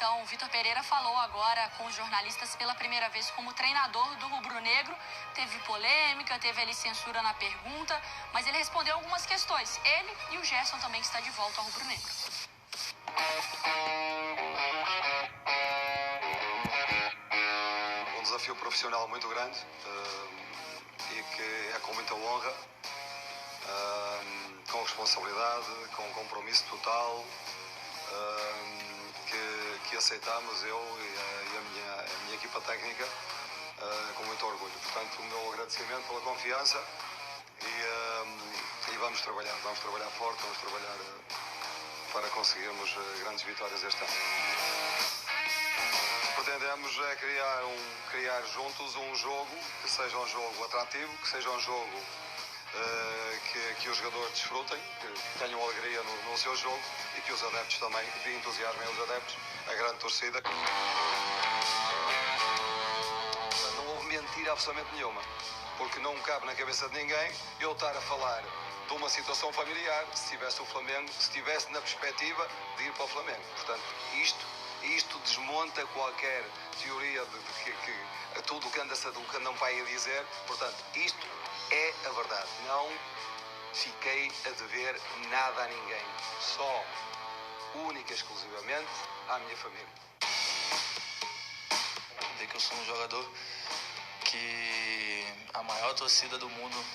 Então, Vitor Pereira falou agora com os jornalistas pela primeira vez como treinador do rubro-negro. Teve polêmica, teve ali censura na pergunta, mas ele respondeu algumas questões. Ele e o Gerson também, que está de volta ao rubro-negro. Um desafio profissional muito grande e que é com muita honra, com responsabilidade, com compromisso total, que aceitamos, eu e a minha equipa técnica, com muito orgulho. Portanto, o meu agradecimento pela confiança e vamos trabalhar forte, vamos trabalhar para conseguirmos grandes vitórias este ano. Pretendemos é criar juntos um jogo que seja um jogo atrativo, que seja um jogo que os jogadores desfrutem, que tenham alegria no seu jogo e que os adeptos também, que entusiasmem os adeptos, a grande torcida. Não houve mentira absolutamente nenhuma, porque não cabe na cabeça de ninguém eu estar a falar de uma situação familiar se tivesse o Flamengo, se estivesse na perspectiva de ir para o Flamengo. Portanto, isto desmonta qualquer teoria de que tudo o que andam para aí a dizer. Portanto, isto é a verdade. Não fiquei a dever nada a ninguém. Só, única e exclusivamente, à minha família. Dizer que eu sou um jogador que a maior torcida do mundo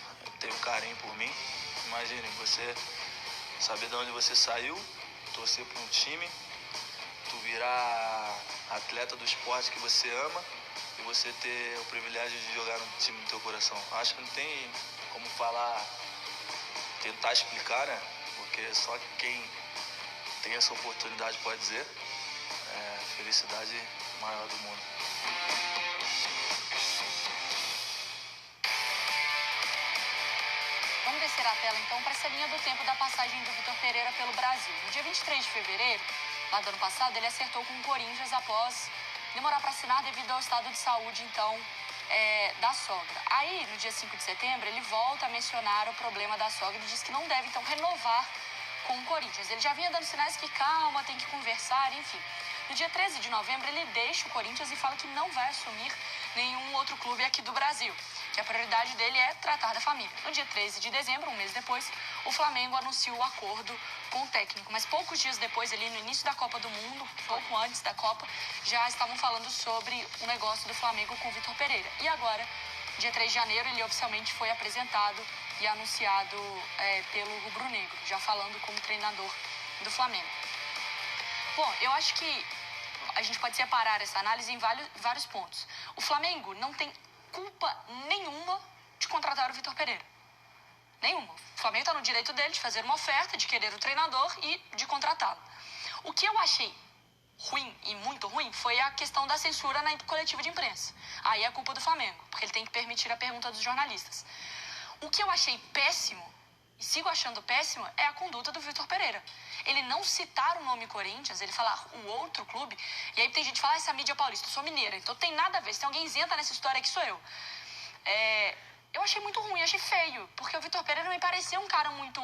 tem um carinho por mim. Imaginem, você saber de onde você saiu, torcer para um time, tu virar atleta do esporte que você ama e você ter o privilégio de jogar no time do teu coração. Acho que não tem como falar, tentar explicar, né? Porque só quem tem essa oportunidade pode dizer. É a felicidade maior do mundo. Vamos descer a tela então para essa linha do tempo da passagem do Vitor Pereira pelo Brasil. No dia 23 de fevereiro, lá do ano passado, ele acertou com o Corinthians após demorar para assinar devido ao estado de saúde, então, da sogra. Aí, no dia 5 de setembro, ele volta a mencionar o problema da sogra e diz que não deve, então, renovar com o Corinthians. Ele já vinha dando sinais que calma, tem que conversar, enfim. No dia 13 de novembro, ele deixa o Corinthians e fala que não vai assumir nenhum outro clube aqui do Brasil, que a prioridade dele é tratar da família. No dia 13 de dezembro, um mês depois, o Flamengo anunciou o acordo com o técnico. Mas poucos dias depois, ali no início da Copa do Mundo, pouco antes da Copa, já estavam falando sobre o negócio do Flamengo com o Vitor Pereira. E agora, dia 3 de janeiro, ele oficialmente foi apresentado e anunciado pelo Rubro Negro, já falando como treinador do Flamengo. Bom, eu acho que a gente pode separar essa análise em vários pontos. O Flamengo não tem culpa nenhuma de contratar o Vitor Pereira. Nenhuma. O Flamengo está no direito dele de fazer uma oferta, de querer o treinador e de contratá-lo. O que eu achei ruim e muito ruim foi a questão da censura na coletiva de imprensa. Aí é a culpa do Flamengo, porque ele tem que permitir a pergunta dos jornalistas. O que eu achei péssimo, e sigo achando péssimo, é a conduta do Vitor Pereira. Ele não citar o nome Corinthians, ele falar o outro clube, e aí tem gente que fala, essa mídia paulista, eu sou mineira, então tem nada a ver, se tem alguém isenta nessa história que sou eu. Eu achei muito ruim, achei feio, porque o Vitor Pereira me parecia um cara muito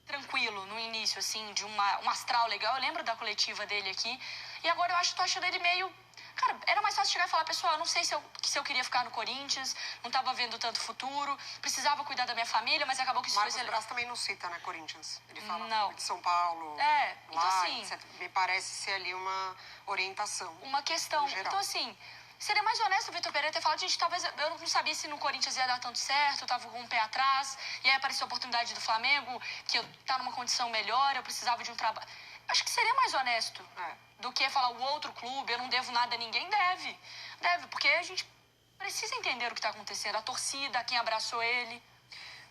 tranquilo no início, assim, de um astral legal. Eu lembro da coletiva dele aqui, e agora tô achando ele meio... Cara, era mais fácil chegar e falar, pessoal, eu não sei se eu queria ficar no Corinthians, não tava vendo tanto futuro, precisava cuidar da minha família, mas acabou que isso Marcos Braz também não cita, né, Corinthians? Ele fala não. De São Paulo, então lá, assim... etc. Me parece ser ali uma orientação. Uma questão. Então, assim, seria mais honesto o Vitor Pereira ter falado, gente, talvez eu não sabia se no Corinthians ia dar tanto certo, eu tava com um pé atrás, e aí apareceu a oportunidade do Flamengo, que eu tá numa condição melhor, eu precisava de um trabalho. Acho que seria mais honesto do que falar o outro clube, eu não devo nada a ninguém. Deve, porque a gente precisa entender o que está acontecendo, a torcida, quem abraçou ele.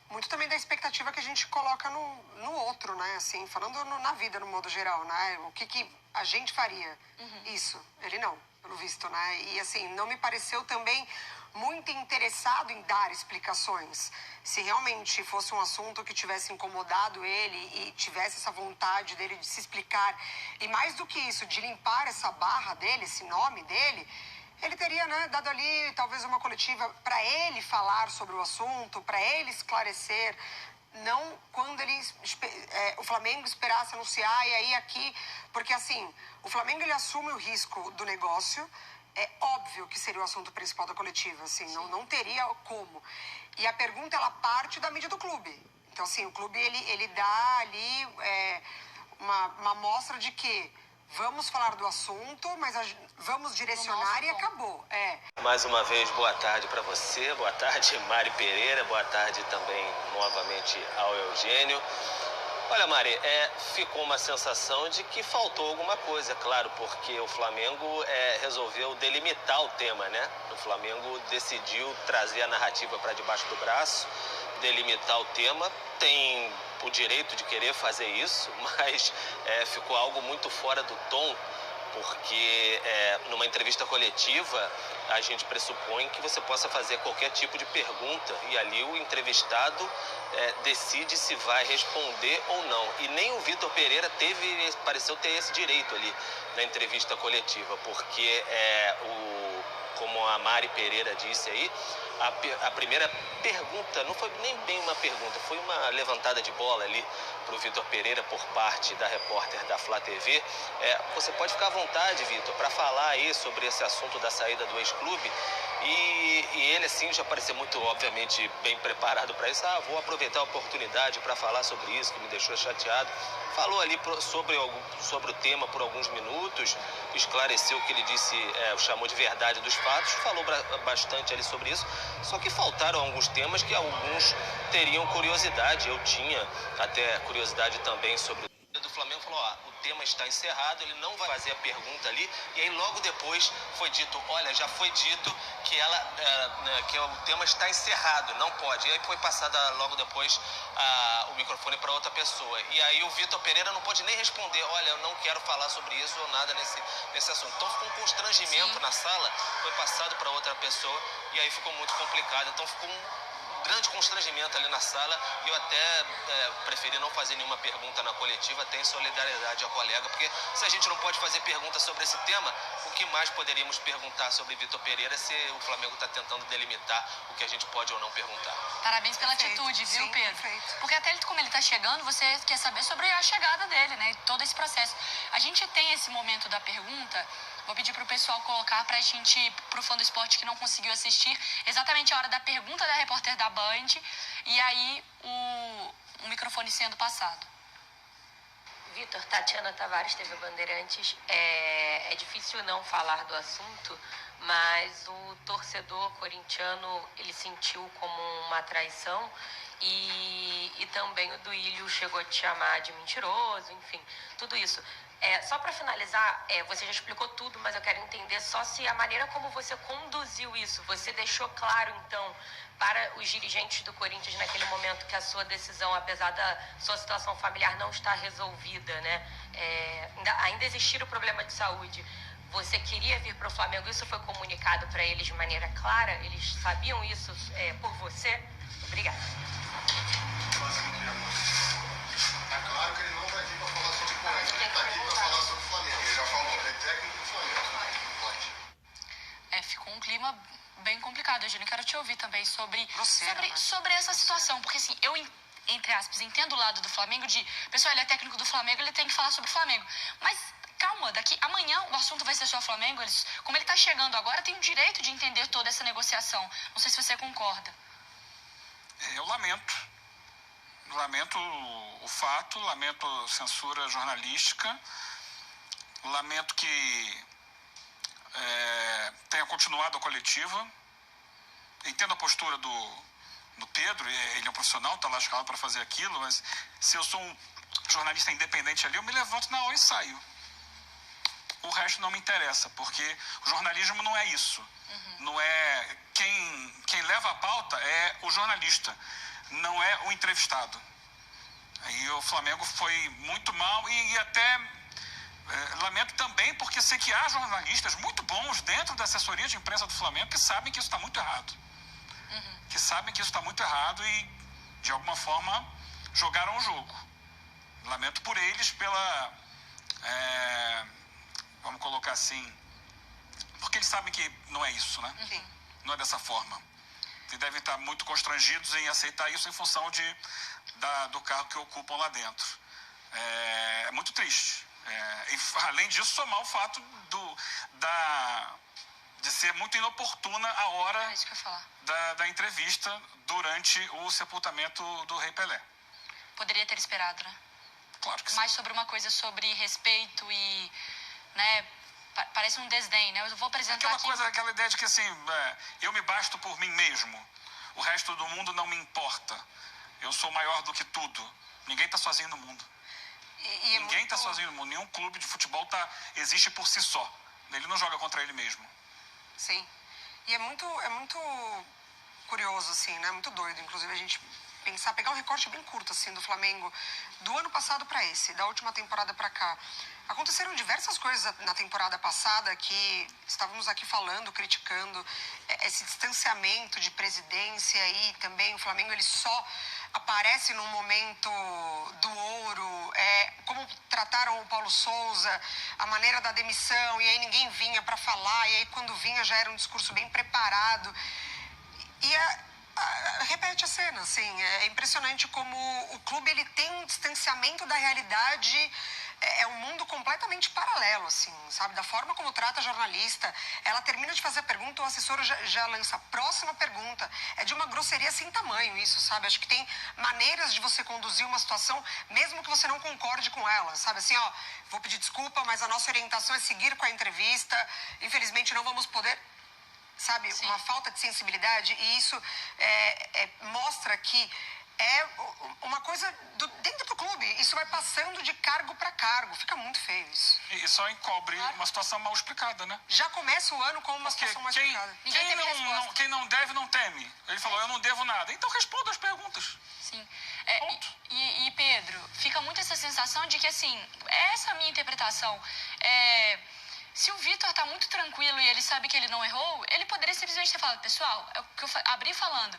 Muito também da expectativa que a gente coloca no outro, né? Assim, falando na vida, no modo geral, né? O que a gente faria? Isso, ele não, pelo visto, né? E assim, não me pareceu também muito interessado em dar explicações. Se realmente fosse um assunto que tivesse incomodado ele e tivesse essa vontade dele de se explicar, e mais do que isso, de limpar essa barra dele, esse nome dele, ele teria, né, dado ali talvez uma coletiva para ele falar sobre o assunto, para ele esclarecer não quando o Flamengo esperasse anunciar e aí aqui... Porque, assim, o Flamengo ele assume o risco do negócio. É óbvio que seria o assunto principal da coletiva, assim, não teria como. E a pergunta, ela parte da mídia do clube. Então, assim, o clube, ele dá ali uma amostra de que vamos falar do assunto, mas vamos direcionar e acabou. Mais uma vez, boa tarde para você, boa tarde, Mari Pereira, boa tarde também, novamente, ao Eugênio. Olha, Mari, ficou uma sensação de que faltou alguma coisa, claro, porque o Flamengo resolveu delimitar o tema, né? O Flamengo decidiu trazer a narrativa para debaixo do braço, delimitar o tema, tem o direito de querer fazer isso, mas ficou algo muito fora do tom, porque numa entrevista coletiva a gente pressupõe que você possa fazer qualquer tipo de pergunta e ali o entrevistado decide se vai responder ou não. E nem o Vitor Pereira pareceu ter esse direito ali na entrevista coletiva, porque como a Mari Pereira disse aí, a primeira pergunta não foi nem bem uma pergunta, foi uma levantada de bola ali para o Vitor Pereira por parte da repórter da Flá TV. Você pode ficar à vontade, Vitor, para falar aí sobre esse assunto da saída do ex-clube. E ele, assim, já pareceu muito, obviamente, bem preparado para isso. Vou aproveitar a oportunidade para falar sobre isso, que me deixou chateado. Falou ali sobre o tema por alguns minutos, esclareceu o que ele disse, chamou de verdade dos fatos, falou bastante ali sobre isso, só que faltaram alguns temas que alguns teriam curiosidade. Eu tinha até curiosidade também sobre do Flamengo. Falou, o tema está encerrado, ele não vai fazer a pergunta ali, e aí logo depois foi dito, olha, já foi dito que que o tema está encerrado, não pode. E aí foi passada logo depois o microfone para outra pessoa. E aí o Vitor Pereira não pôde nem responder, olha, eu não quero falar sobre isso ou nada nesse assunto. Então ficou um constrangimento na sala, foi passado para outra pessoa, e aí ficou muito complicado. Então ficou grande constrangimento ali na sala, e eu até preferi não fazer nenhuma pergunta na coletiva, até em solidariedade ao colega, porque se a gente não pode fazer pergunta sobre esse tema, o que mais poderíamos perguntar sobre Vitor Pereira se o Flamengo está tentando delimitar o que a gente pode ou não perguntar. Parabéns pela atitude, viu, sim, Pedro? Perfeito. Porque até como ele está chegando, você quer saber sobre a chegada dele, né? Todo esse processo. A gente tem esse momento da pergunta. Vou pedir para o pessoal colocar para a gente, para o fã do esporte que não conseguiu assistir, exatamente a hora da pergunta da repórter da Band e aí o microfone sendo passado. Vitor, Tatiana Tavares, TV Bandeirantes. É difícil não falar do assunto, mas o torcedor corintiano, ele sentiu como uma traição e também o Duílio chegou a te chamar de mentiroso, enfim, tudo isso. Só para finalizar, você já explicou tudo, mas eu quero entender só se a maneira como você conduziu isso, você deixou claro, então, para os dirigentes do Corinthians naquele momento que a sua decisão, apesar da sua situação familiar não estar resolvida, né, ainda existir o problema de saúde, você queria vir para o Flamengo, isso foi comunicado para eles de maneira clara? Eles sabiam isso por você? Obrigada. É claro que ele não vai vir para falar sobre o Corinthians, ele está aqui para falar sobre o Flamengo. Ele já falou, ele é técnico do Flamengo. Pode. Ficou um clima bem complicado, Eugênio. Quero te ouvir também sobre essa situação, porque assim, eu, entre aspas, entendo o lado do Flamengo de, pessoal, ele é técnico do Flamengo, ele tem que falar sobre o Flamengo. Mas calma, daqui amanhã o assunto vai ser só Flamengo. Como ele está chegando agora, tem o direito de entender toda essa negociação. Não sei se você concorda. Eu lamento. Lamento o fato, lamento a censura jornalística, lamento que tenha continuado a coletiva. Entendo a postura do Pedro, ele é um profissional, está lá escalado para fazer aquilo, mas se eu sou um jornalista independente ali, eu me levanto na hora e saio. O resto não me interessa, porque o jornalismo não é isso. Não é quem leva a pauta é o jornalista, não é o entrevistado. Aí o Flamengo foi muito mal e até lamento também porque sei que há jornalistas muito bons dentro da assessoria de imprensa do Flamengo que sabem que isso está muito errado. Que sabem que isso está muito errado e, de alguma forma, jogaram o jogo. Lamento por eles pela... vamos colocar assim... Porque eles sabem que não é isso, né? Não é dessa forma. E devem estar muito constrangidos em aceitar isso em função de do cargo que ocupam lá dentro. É muito triste. E, além disso, somar o fato de ser muito inoportuna a hora É isso que eu ia falar. da entrevista durante o sepultamento do Rei Pelé. Poderia ter esperado, né? Claro que sim. Mais sobre uma coisa sobre respeito e, né, parece um desdém, né? Eu vou apresentar Aquela ideia de que, assim, eu me basto por mim mesmo. O resto do mundo não me importa. Eu sou maior do que tudo. Ninguém está sozinho no mundo. Ninguém está sozinho no mundo. Nenhum clube de futebol existe por si só. Ele não joga contra ele mesmo. Sim. E é muito curioso, assim, né? Muito doido, inclusive, a gente pegar um recorte bem curto, assim, do Flamengo, do ano passado para esse, da última temporada para cá. Aconteceram diversas coisas na temporada passada que estávamos aqui falando, criticando, esse distanciamento de presidência e também o Flamengo, ele só aparece num momento do ouro, como trataram o Paulo Souza, a maneira da demissão, e aí ninguém vinha para falar, e aí quando vinha já era um discurso bem preparado. E repete a cena, assim, é impressionante como o clube ele tem um distanciamento da realidade, é um mundo completamente paralelo, assim, sabe? Da forma como trata a jornalista, ela termina de fazer a pergunta, o assessor já lança a próxima pergunta, é de uma grosseria sem tamanho isso, sabe? Acho que tem maneiras de você conduzir uma situação, mesmo que você não concorde com ela, sabe? Assim, vou pedir desculpa, mas a nossa orientação é seguir com a entrevista, infelizmente não vamos poder... Sabe, Sim. Uma falta de sensibilidade, e isso mostra que é uma coisa dentro do clube. Isso vai passando de cargo para cargo. Fica muito feio isso. E só encobre uma situação mal explicada, né? Já começa o ano com uma situação mal explicada. Quem não deve, não teme. Ele falou, eu não devo nada. Então responda as perguntas. Sim. E Pedro, fica muito essa sensação de que, assim, essa é a minha interpretação. Se o Vitor tá muito tranquilo e ele sabe que ele não errou, ele poderia simplesmente ter falado, pessoal, é o que eu abri falando.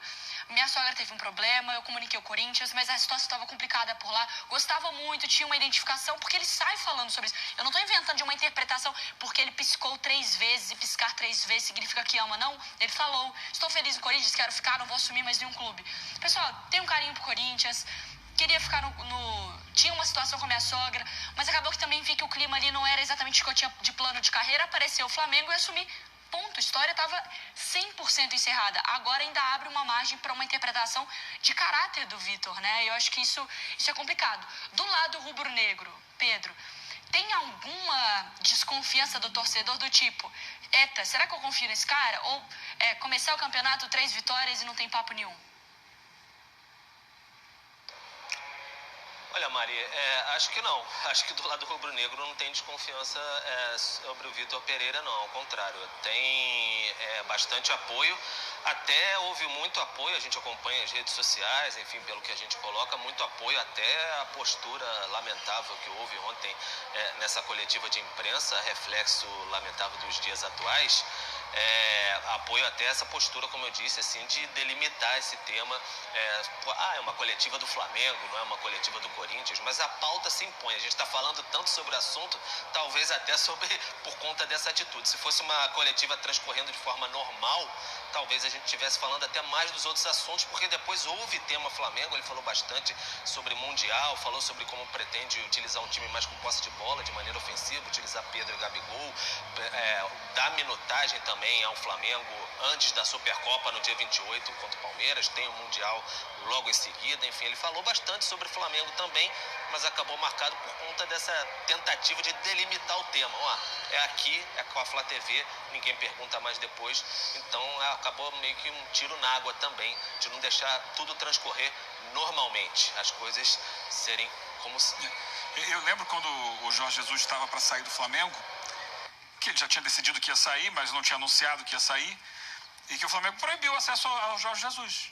Minha sogra teve um problema, eu comuniquei o Corinthians, mas a situação estava complicada por lá. Gostava muito, tinha uma identificação, porque ele sai falando sobre isso. Eu não estou inventando de uma interpretação porque ele piscou 3 vezes e piscar 3 vezes significa que ama, não. Ele falou, estou feliz no Corinthians, quero ficar, não vou assumir mais nenhum clube. Pessoal, tenho um carinho pro Corinthians, queria ficar tinha uma situação com a minha sogra, mas acabou que também vi que o clima ali não era exatamente o que eu tinha de plano de carreira, apareceu o Flamengo e assumi. Ponto. A história estava 100% encerrada. Agora ainda abre uma margem para uma interpretação de caráter do Vitor, né? Eu acho que isso é complicado. Do lado rubro-negro, Pedro, tem alguma desconfiança do torcedor do tipo, eita, será que eu confio nesse cara? Ou começar o campeonato 3 vitórias e não tem papo nenhum? Olha, Mari, acho que não. Acho que do lado rubro-negro não tem desconfiança sobre o Vitor Pereira, não. Ao contrário, tem bastante apoio. Até houve muito apoio, a gente acompanha as redes sociais, enfim, pelo que a gente coloca, muito apoio até a postura lamentável que houve ontem nessa coletiva de imprensa, reflexo lamentável dos dias atuais. Apoio até essa postura, como eu disse, assim, de delimitar esse tema. É uma coletiva do Flamengo, não é uma coletiva do Corinthians, mas a pauta se impõe. A gente está falando tanto sobre o assunto, talvez até por conta dessa atitude. Se fosse uma coletiva transcorrendo de forma normal, talvez a gente estivesse falando até mais dos outros assuntos, porque depois houve tema Flamengo, ele falou bastante sobre Mundial, falou sobre como pretende utilizar um time mais com posse de bola, de maneira ofensiva, utilizar Pedro e Gabigol, dar minutagem também ao Flamengo antes da Supercopa no dia 28 contra o Palmeiras, tem o Mundial logo em seguida, enfim, ele falou bastante sobre o Flamengo também, mas acabou marcado por conta dessa tentativa de delimitar o tema. É aqui, é com a Flá TV, ninguém pergunta mais depois, então acabou meio que um tiro na água também, de não deixar tudo transcorrer normalmente, as coisas serem como se... Eu lembro quando o Jorge Jesus estava para sair do Flamengo, que ele já tinha decidido que ia sair, mas não tinha anunciado que ia sair, e que o Flamengo proibiu o acesso ao Jorge Jesus.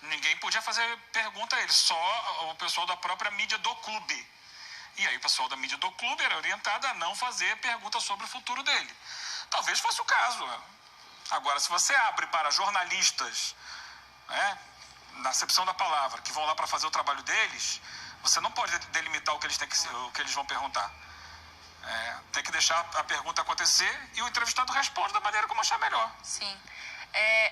Ninguém podia fazer pergunta a ele, só o pessoal da própria mídia do clube. E aí o pessoal da mídia do clube era orientado a não fazer pergunta sobre o futuro dele. Talvez fosse o caso. Agora, se você abre para jornalistas, na acepção da palavra, que vão lá para fazer o trabalho deles, você não pode delimitar o que eles vão perguntar. Tem que deixar a pergunta acontecer e o entrevistado responde da maneira como achar melhor. Sim.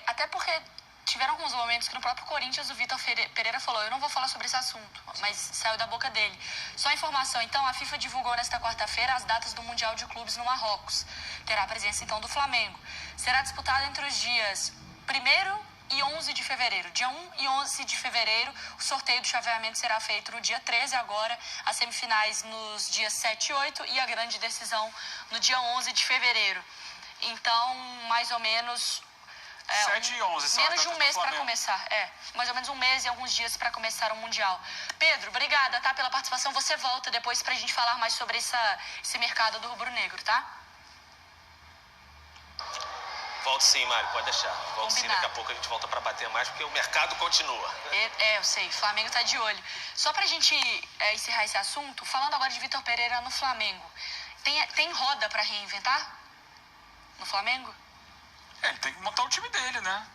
Até porque tiveram alguns momentos que no próprio Corinthians o Vitor Pereira falou: eu não vou falar sobre esse assunto, mas saiu da boca dele. Só informação, então, a FIFA divulgou nesta quarta-feira as datas do Mundial de Clubes no Marrocos. Terá a presença, então, do Flamengo. Será disputado entre os dias 1º e 11 de fevereiro. Dia 1 e 11 de fevereiro, o sorteio do chaveamento será feito no dia 13 agora, as semifinais nos dias 7 e 8 e a grande decisão no dia 11 de fevereiro. Então, mais ou menos... 7 e 11, são menos as de um datas do mês para Flamengo. começar. Mais ou menos um mês e alguns dias para começar o Mundial. Pedro, obrigada, tá, pela participação. Você volta depois pra gente falar mais sobre esse mercado do rubro-negro, tá? Volto sim, Mário, pode deixar. Volto sim, Combinado. daqui a pouco a gente volta para bater mais, porque o mercado continua. Eu sei, o Flamengo tá de olho. Só pra gente encerrar esse assunto, falando agora de Vitor Pereira no Flamengo. Tem roda pra reinventar no Flamengo? Ele tem que montar o time dele, né?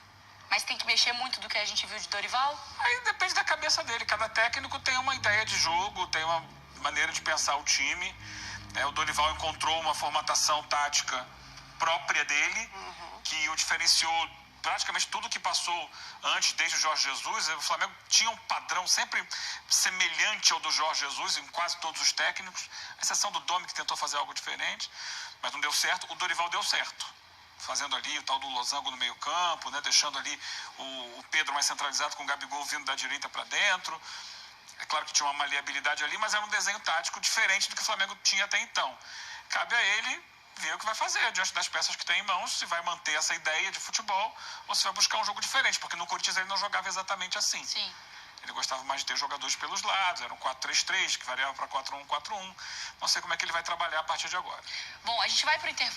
Mas tem que mexer muito do que a gente viu de Dorival? Aí depende da cabeça dele. Cada técnico tem uma ideia de jogo, tem uma maneira de pensar o time. O Dorival encontrou uma formatação tática própria dele, que o diferenciou praticamente tudo que passou antes, desde o Jorge Jesus. O Flamengo tinha um padrão sempre semelhante ao do Jorge Jesus em quase todos os técnicos, à exceção do Domi, que tentou fazer algo diferente, mas não deu certo. O Dorival deu certo, fazendo ali o tal do losango no meio campo, né, deixando ali o Pedro mais centralizado, com o Gabigol vindo da direita para dentro. É claro que tinha uma maleabilidade ali, mas era um desenho tático diferente do que o Flamengo tinha até então. Cabe a ele ver o que vai fazer diante das peças que tem em mãos, se vai manter essa ideia de futebol ou se vai buscar um jogo diferente, porque no Corinthians ele não jogava exatamente assim. Sim. Ele gostava mais de ter jogadores pelos lados, era um 4-3-3, que variava para 4-1-4-1. Não sei como é que ele vai trabalhar a partir de agora. Bom, a gente vai pro intervalo.